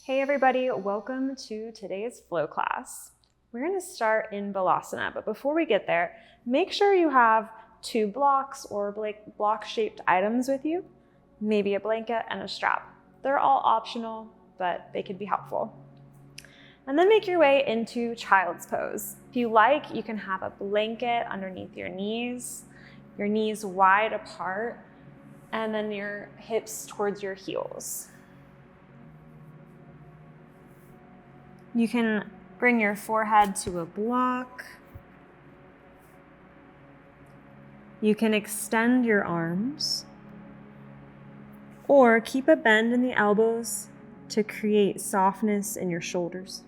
Hey everybody, welcome to today's flow class. We're going to start in Balasana, but before we get there, make sure you have 2 blocks or block-shaped items with you, maybe a blanket and a strap. They're all optional, but they can be helpful. And then make your way into child's pose. If you like, you can have a blanket underneath your knees wide apart, and then your hips towards your heels. You can bring your forehead to a block. You can extend your arms, or keep a bend in the elbows to create softness in your shoulders.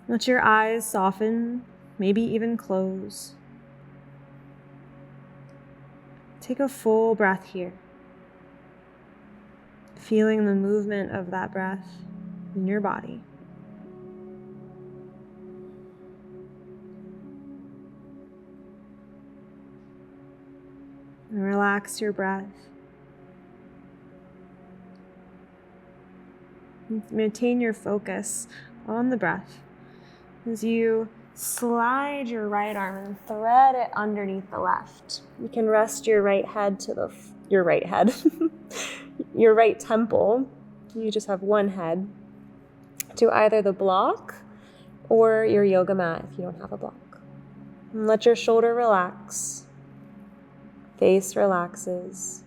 Let your eyes soften, maybe even close. Take a full breath here, feeling the movement of that breath in your body. And relax your breath. Maintain your focus on the breath as you slide your right arm and thread it underneath the left. You can rest your right head to your right temple. You just have one head to either the block or your yoga mat if you don't have a block. And let your shoulder relax. Face relaxes.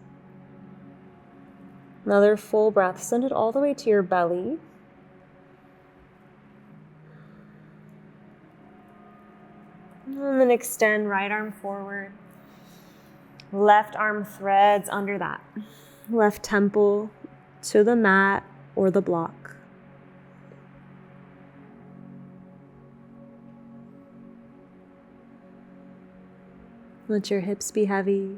Another full breath. Send it all the way to your belly. And then extend right arm forward. Left arm threads under that. Left temple to the mat or the block. Let your hips be heavy.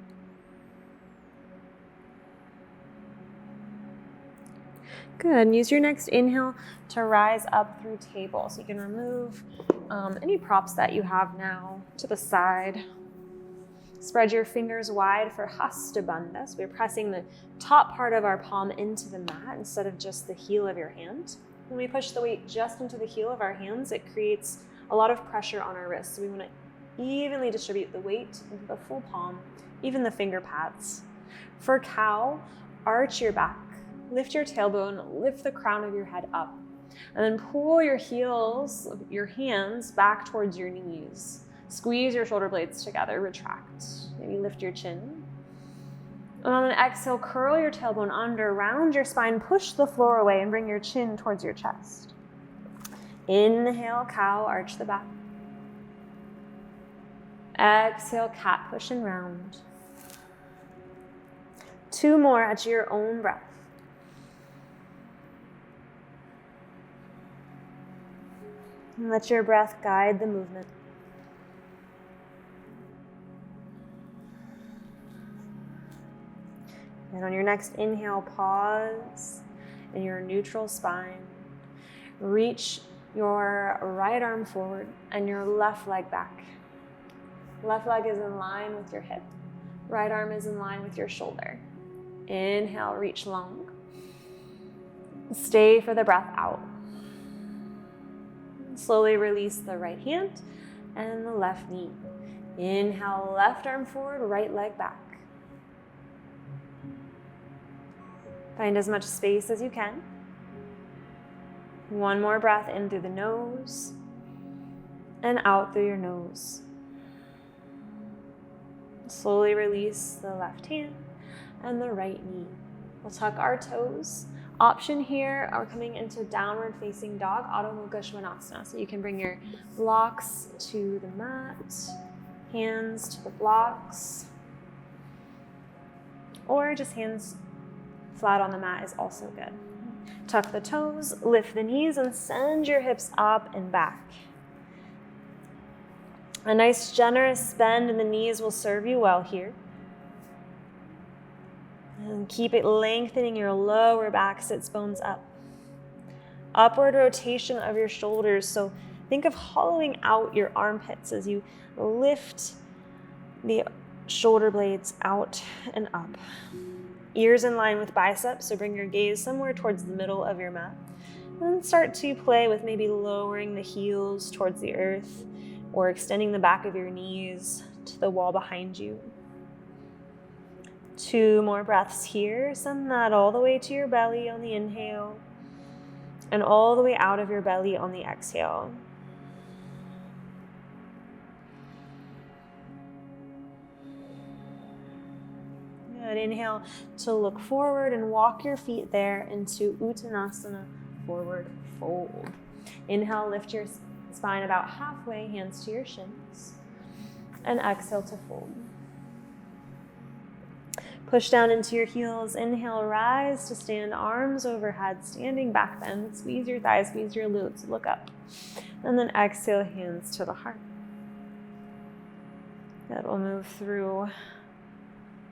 Good, and use your next inhale to rise up through table. So you can remove any props that you have now to the side. Spread your fingers wide for Hasta Bandha. So we're pressing the top part of our palm into the mat instead of just the heel of your hand. When we push the weight just into the heel of our hands, it creates a lot of pressure on our wrists. So we want to evenly distribute the weight into the full palm, even the finger pads. For cow, arch your back, lift your tailbone, lift the crown of your head up, and then pull your heels, your hands back towards your knees. Squeeze your shoulder blades together, retract. Maybe lift your chin. And on an exhale, curl your tailbone under, round your spine, push the floor away, and bring your chin towards your chest. Inhale, cow, arch the back. Exhale, cat, push and round. 2 more at your own breath. And let your breath guide the movement. And on your next inhale, pause in your neutral spine. Reach your right arm forward and your left leg back. Left leg is in line with your hip. Right arm is in line with your shoulder. Inhale, reach long. Stay for the breath out. Slowly release the right hand and the left knee. Inhale, left arm forward, right leg back. Find as much space as you can. 1 more breath in through the nose and out through your nose. Slowly release the left hand and the right knee. We'll tuck our toes. Option here are coming into downward facing dog, Adho Mukha Svanasana. So you can bring your blocks to the mat, hands to the blocks, or just hands flat on the mat is also good. Tuck the toes, lift the knees, and send your hips up and back. A nice generous bend in the knees will serve you well here. And keep it lengthening your lower back, sits bones up. Upward rotation of your shoulders. So think of hollowing out your armpits as you lift the shoulder blades out and up. Ears in line with biceps, so bring your gaze somewhere towards the middle of your mat. And then start to play with maybe lowering the heels towards the earth or extending the back of your knees to the wall behind you. 2 more breaths here. Send that all the way to your belly on the inhale and all the way out of your belly on the exhale. Good. Inhale to look forward and walk your feet there into Uttanasana, forward fold. Inhale, lift your spine about halfway, hands to your shins, and exhale to fold. Push down into your heels. Inhale, rise to stand, arms overhead, standing back bend. Squeeze your thighs, squeeze your glutes, look up. And then exhale, hands to the heart. Good. We'll move through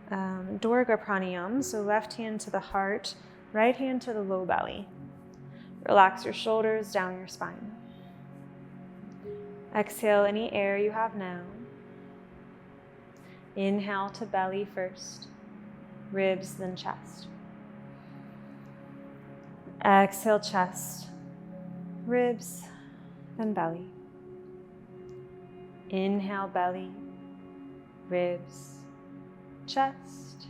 Durga Pranayam. So left hand to the heart, right hand to the low belly. Relax your shoulders down your spine. Exhale any air you have now. Inhale to belly first, ribs, then chest. Exhale, chest, ribs, then belly. Inhale, belly, ribs, chest.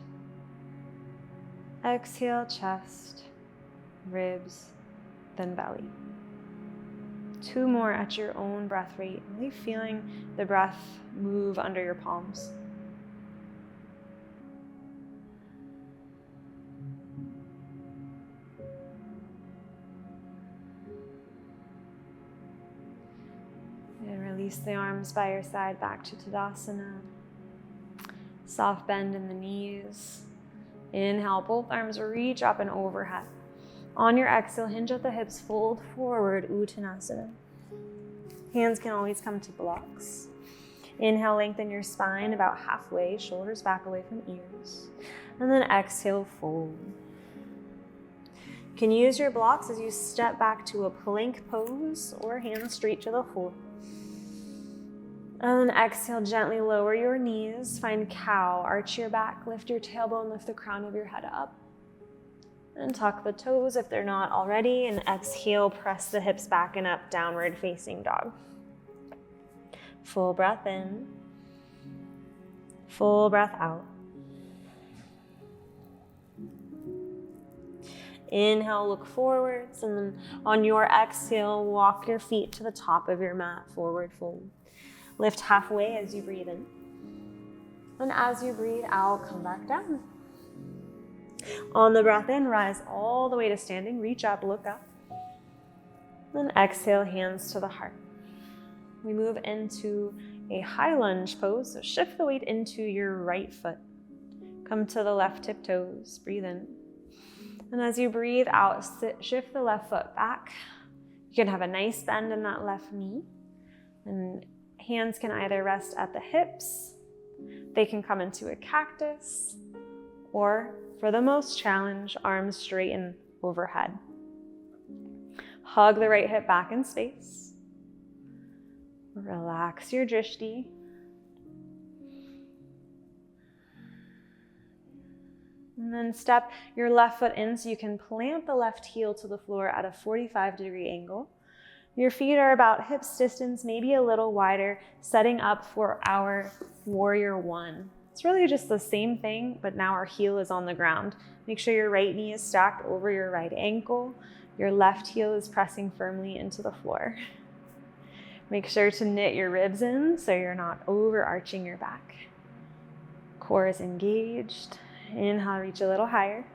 Exhale, chest, ribs, then belly. 2 more at your own breath rate, really feeling the breath move under your palms. And release the arms by your side back to Tadasana. Soft bend in the knees. Inhale, both arms reach up and overhead. On your exhale, hinge at the hips, fold forward, Uttanasana. Hands can always come to blocks. Inhale, lengthen your spine about halfway, shoulders back away from ears. And then exhale, fold. You can use your blocks as you step back to a plank pose or hands straight to the floor. And then exhale, gently lower your knees, find cow, arch your back, lift your tailbone, lift the crown of your head up. And tuck the toes if they're not already, and exhale, press the hips back and up, downward facing dog. Full breath in, full breath out. Inhale, look forwards, and then on your exhale, walk your feet to the top of your mat, forward fold. Lift halfway as you breathe in. And as you breathe out, come back down. On the breath in, rise all the way to standing, reach up, look up. Then exhale, hands to the heart. We move into a high lunge pose, so shift the weight into your right foot. Come to the left tip toes, breathe in. And as you breathe out, shift the left foot back. You can have a nice bend in that left knee. And hands can either rest at the hips, they can come into a cactus, or for the most challenge, arms straighten overhead. Hug the right hip back in space. Relax your drishti. And then step your left foot in so you can plant the left heel to the floor at a 45-degree angle. Your feet are about hips distance, maybe a little wider, setting up for our warrior one. It's really just the same thing, but now our heel is on the ground. Make sure your right knee is stacked over your right ankle. Your left heel is pressing firmly into the floor. Make sure to knit your ribs in so you're not overarching your back. Core is engaged. Inhale, reach a little higher.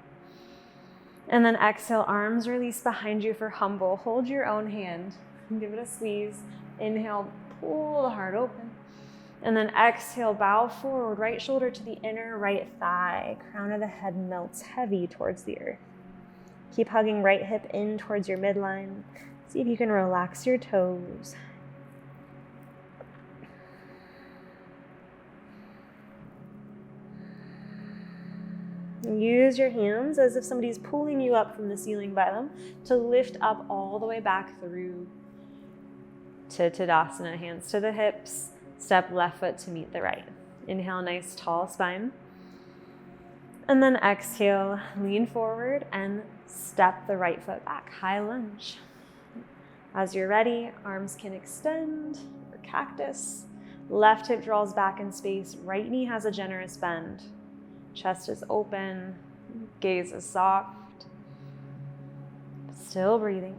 And then exhale, arms release behind you for humble. Hold your own hand and give it a squeeze. Inhale, pull the heart open. And then exhale, bow forward, right shoulder to the inner right thigh. Crown of the head melts heavy towards the earth. Keep hugging right hip in towards your midline. See if you can relax your toes. Use your hands as if somebody's pulling you up from the ceiling by them to lift up all the way back through to Tadasana. Hands to the hips. Step left foot to meet the right. Inhale, nice tall spine. And then exhale, lean forward and step the right foot back, high lunge. As you're ready, arms can extend or cactus. Left hip draws back in space, right knee has a generous bend. Chest is open, gaze is soft. Still breathing.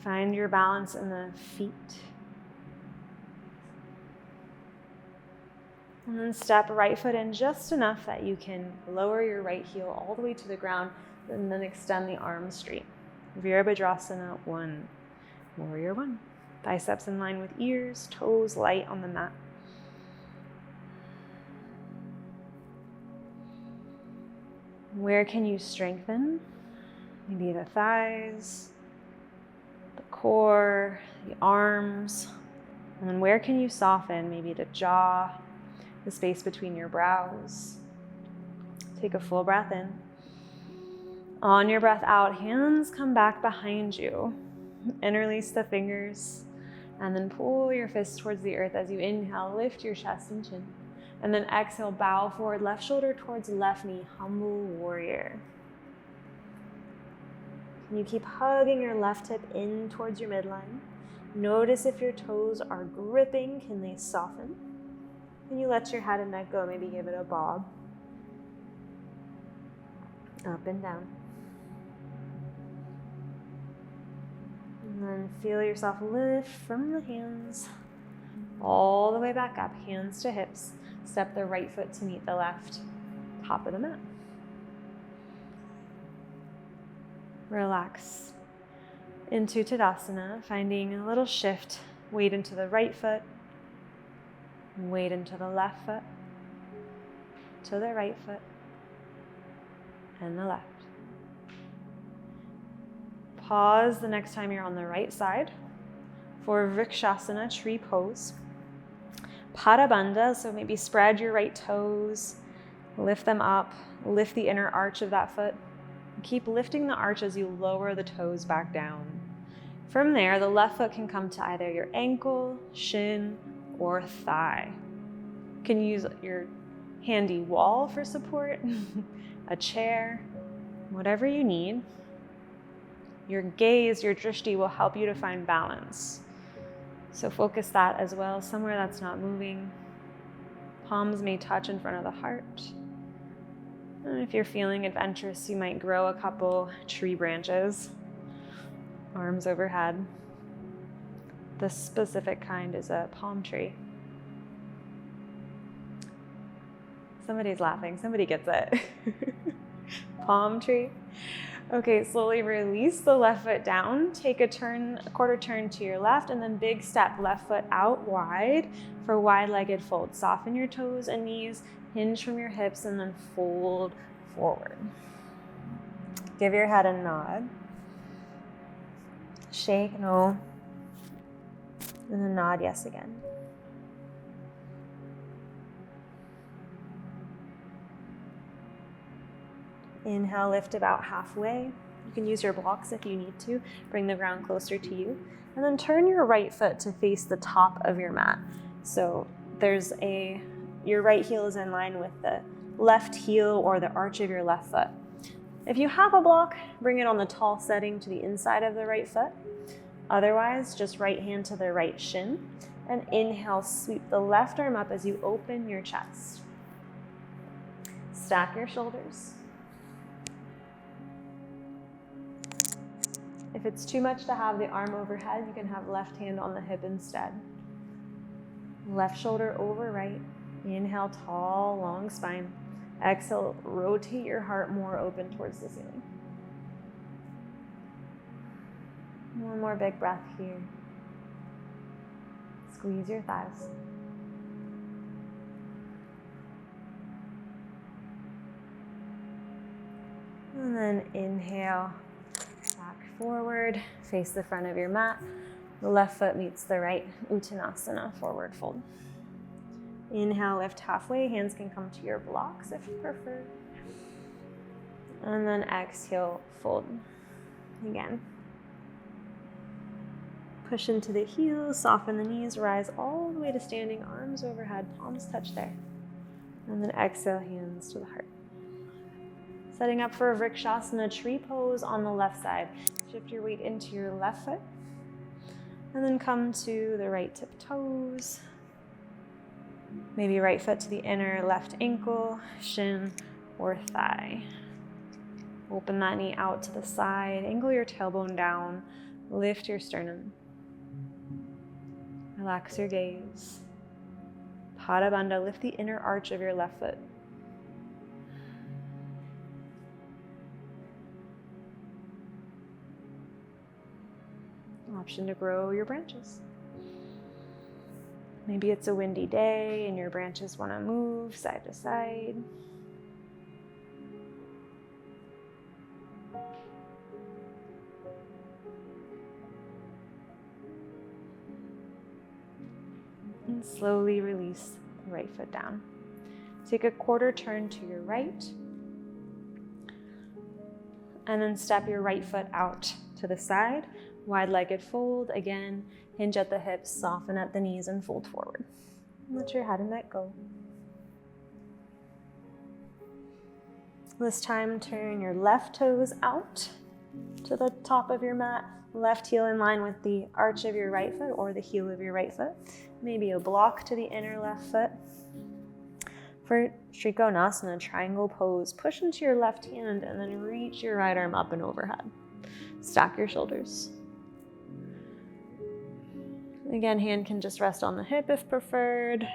Find your balance in the feet. And then step right foot in just enough that you can lower your right heel all the way to the ground and then extend the arms straight. Virabhadrasana 1, warrior 1. Biceps in line with ears, toes light on the mat. Where can you strengthen? Maybe the thighs, the core, the arms. And then where can you soften? Maybe the jaw, the space between your brows. Take a full breath in. On your breath out, hands come back behind you. Interlace the fingers and then pull your fists towards the earth as you inhale, lift your chest and chin. And then exhale, bow forward, left shoulder towards left knee, humble warrior. Can you keep hugging your left hip in towards your midline? Notice if your toes are gripping, can they soften? Can you let your head and neck go? Maybe give it a bob. Up and down. And then feel yourself lift from the hands all the way back up, hands to hips. Step the right foot to meet the left, top of the mat. Relax into Tadasana, finding a little shift. Weight into the right foot, weight into the left foot, to the right foot, and the left. Pause the next time you're on the right side for Vrikshasana, tree pose. Padabandha, so maybe spread your right toes, lift them up, lift the inner arch of that foot. Keep lifting the arch as you lower the toes back down. From there, the left foot can come to either your ankle, shin, or thigh. You can use your handy wall for support, a chair, whatever you need. Your gaze, your drishti will help you to find balance. So focus that as well, somewhere that's not moving. Palms may touch in front of the heart. And if you're feeling adventurous, you might grow a couple tree branches, arms overhead. This specific kind is a palm tree. Somebody's laughing, somebody gets it. Palm tree. Okay, slowly release the left foot down. Take a turn, a quarter turn to your left, and then big step, left foot out wide for wide-legged fold. Soften your toes and knees, hinge from your hips, and then fold forward. Give your head a nod. Shake, no. And then nod, yes again. Inhale, lift about halfway. You can use your blocks if you need to. Bring the ground closer to you. And then turn your right foot to face the top of your mat. So your right heel is in line with the left heel or the arch of your left foot. If you have a block, bring it on the tall setting to the inside of the right foot. Otherwise, just right hand to the right shin. And inhale, sweep the left arm up as you open your chest. Stack your shoulders. If it's too much to have the arm overhead, you can have left hand on the hip instead. Left shoulder over right. Inhale, tall, long spine. Exhale, rotate your heart more open towards the ceiling. One more big breath here. Squeeze your thighs. And then inhale. Back forward, face the front of your mat. The left foot meets the right, Uttanasana, forward fold. Inhale, lift halfway. Hands can come to your blocks if you prefer. And then exhale, fold again. Push into the heels, soften the knees, rise all the way to standing, arms overhead, palms touch there. And then exhale, hands to the heart. Setting up for a Vrikshasana, tree pose on the left side. Shift your weight into your left foot. And then come to the right tip toes. Maybe right foot to the inner left ankle, shin, or thigh. Open that knee out to the side, angle your tailbone down, lift your sternum. Relax your gaze. Pada Bandha, lift the inner arch of your left foot. Option to grow your branches. Maybe it's a windy day and your branches want to move side to side. And slowly release the right foot down. Take a quarter turn to your right. And then step your right foot out to the side. Wide-legged fold. Again, hinge at the hips, soften at the knees, and fold forward. Let your head and neck go. This time, turn your left toes out to the top of your mat. Left heel in line with the arch of your right foot or the heel of your right foot. Maybe a block to the inner left foot. For Trikonasana, triangle pose, push into your left hand and then reach your right arm up and overhead. Stack your shoulders. Again, hand can just rest on the hip if preferred.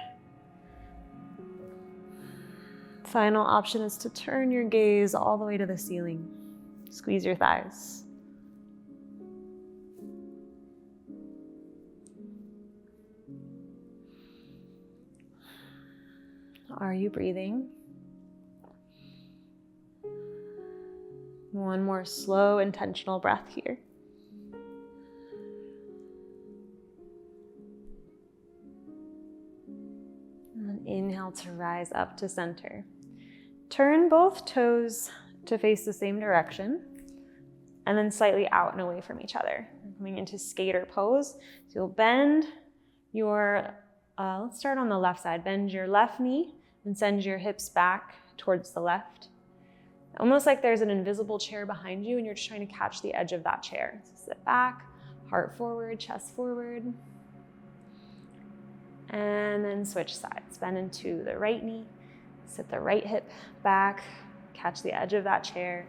Final option is to turn your gaze all the way to the ceiling. Squeeze your thighs. Are you breathing? One more slow, intentional breath here. And inhale to rise up to center. Turn both toes to face the same direction and then slightly out and away from each other. Coming into skater pose. So you'll bend your, let's start on the left side. Bend your left knee and send your hips back towards the left. Almost like there's an invisible chair behind you and you're just trying to catch the edge of that chair. So sit back, heart forward, chest forward. And then switch sides. Bend into the right knee, sit the right hip back, catch the edge of that chair.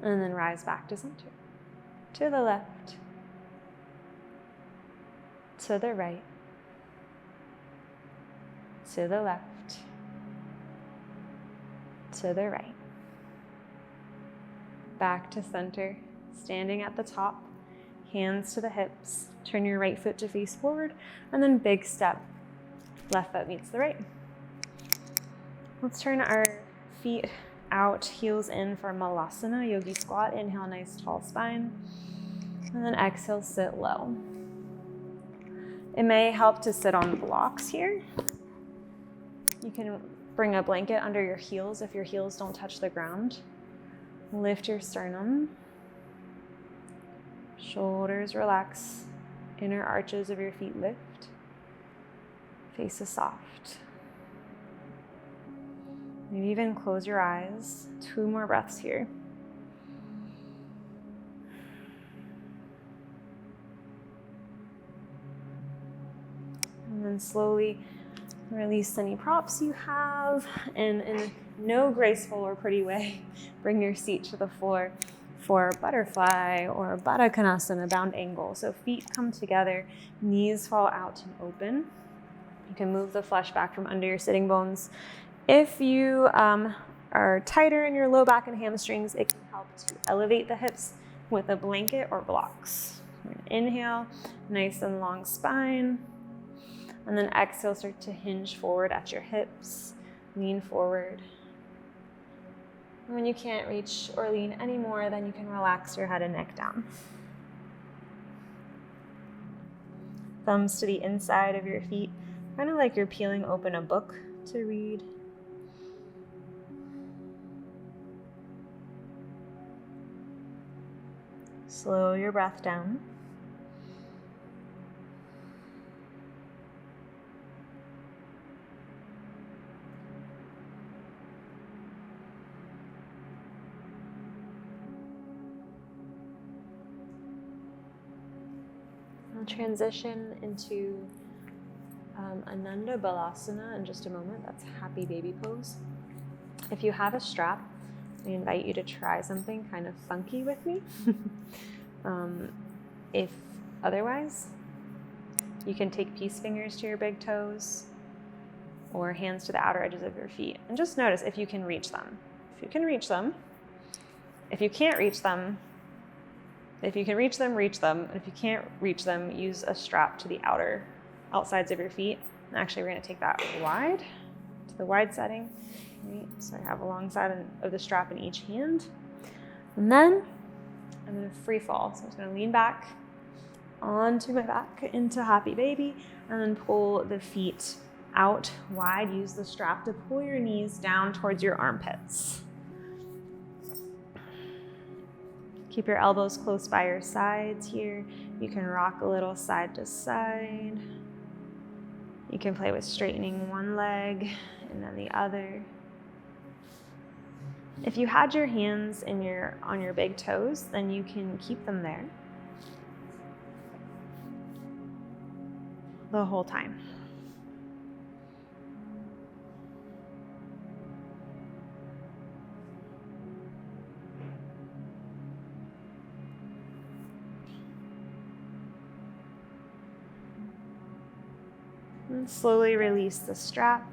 And then rise back to center. To the left. To the right. To the left. To the right. Back to center, standing at the top, hands to the hips. Turn your right foot to face forward, and then big step. Left foot meets the right. Let's turn our feet out, heels in for Malasana, yogi squat. Inhale, nice tall spine. And then exhale, sit low. It may help to sit on blocks here. You can bring a blanket under your heels if your heels don't touch the ground. Lift your sternum. Shoulders relax. Inner arches of your feet lift. Faces soft. Maybe even close your eyes. 2 more breaths here. And then slowly release any props you have, and in no graceful or pretty way, bring your seat to the floor for butterfly or Baddha Konasana, bound angle. So feet come together, knees fall out and open. You can move the flesh back from under your sitting bones. If you are tighter in your low back and hamstrings, it can help to elevate the hips with a blanket or blocks. Inhale, nice and long spine. And then exhale, start to hinge forward at your hips, lean forward. And when you can't reach or lean anymore, then you can relax your head and neck down. Thumbs to the inside of your feet, kind of like you're peeling open a book to read. Slow your breath down. We'll transition into Ananda Balasana in just a moment. That's happy baby pose. If you have a strap, I invite you to try something kind of funky with me. If otherwise, you can take peace fingers to your big toes or hands to the outer edges of your feet. And just notice if you can reach them. If you can reach them. If you can't reach them, if you can reach them, reach them. And if you can't reach them, use a strap to the outsides of your feet. And actually, we're going to take that wide to the wide setting. Right? So I have a long side of the strap in each hand. And then I'm going to free fall. So I'm just going to lean back onto my back into happy baby and then pull the feet out wide. Use the strap to pull your knees down towards your armpits. Keep your elbows close by your sides here. You can rock a little side to side. You can play with straightening one leg and then the other. If you had your hands on your big toes, then you can keep them there the whole time. And slowly release the strap.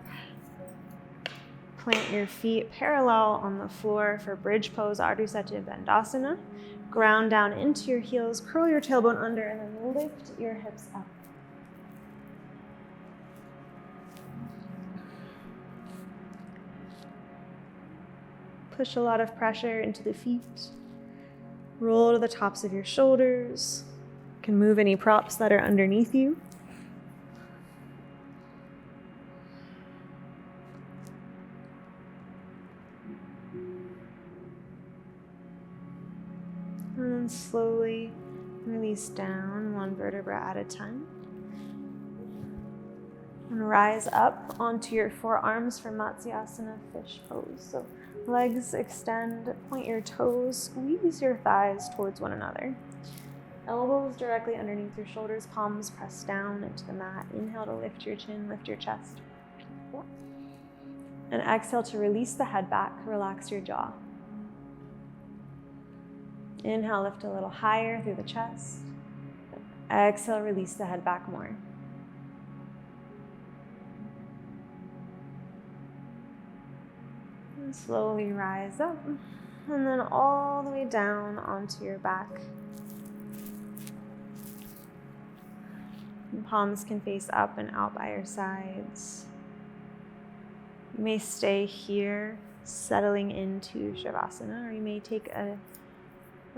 Plant your feet parallel on the floor for bridge pose, Ardha Setu Bandhasana. Ground down into your heels, curl your tailbone under, and then lift your hips up. Push a lot of pressure into the feet. Roll to the tops of your shoulders. You can move any props that are underneath you. And then slowly release down one vertebra at a time. And rise up onto your forearms for Matsyasana fish pose. So legs extend, point your toes, squeeze your thighs towards one another. Elbows directly underneath your shoulders, palms pressed down into the mat. Inhale to lift your chin, lift your chest. And exhale to release the head back, relax your jaw. Inhale, lift a little higher through the chest. Exhale, release the head back more. And slowly rise up, and then all the way down onto your back. And palms can face up and out by your sides. You may stay here, settling into Shavasana, or you may take a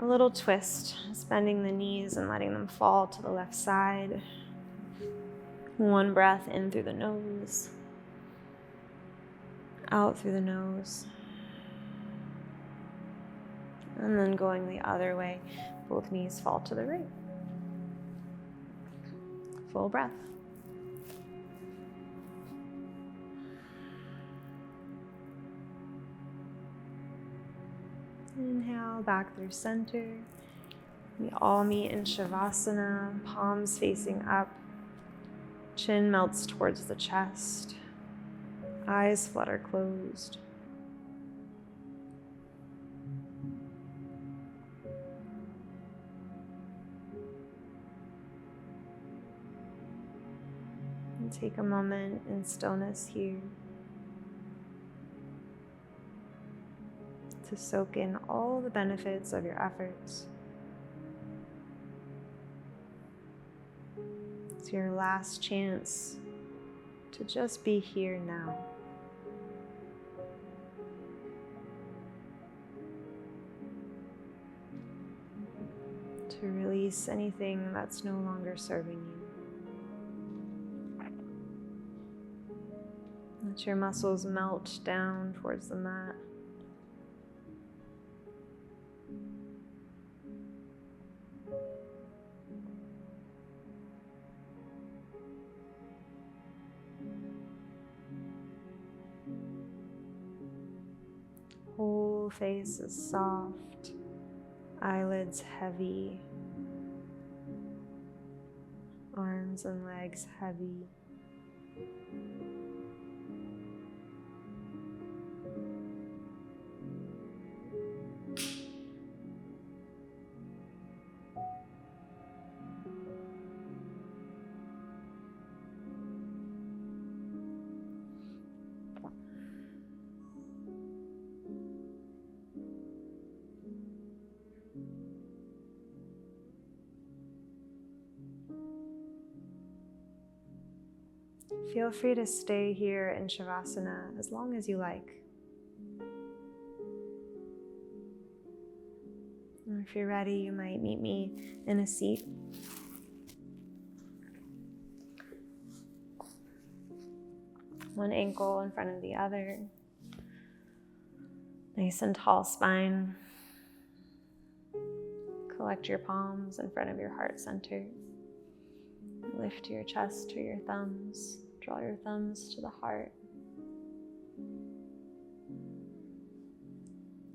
little twist, bending the knees and letting them fall to the left side. One breath in through the nose, out through the nose, and then going the other way, both knees fall to the right. Full breath. Inhale, back through center. We all meet in Shavasana, palms facing up. Chin melts towards the chest. Eyes flutter closed. And take a moment in stillness here to soak in all the benefits of your efforts. It's your last chance to just be here now. To release anything that's no longer serving you. Let your muscles melt down towards the mat. face is soft, eyelids heavy, arms and legs heavy. Feel free to stay here in Shavasana as long as you like. And if you're ready, you might meet me in a seat. One ankle in front of the other. Nice and tall spine. Collect your palms in front of your heart center. Lift your chest to your thumbs. Draw your thumbs to the heart.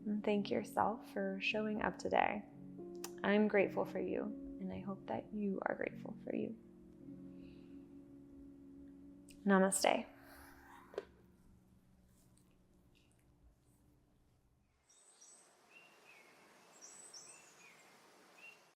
And thank yourself for showing up today. I'm grateful for you, and I hope that you are grateful for you. Namaste.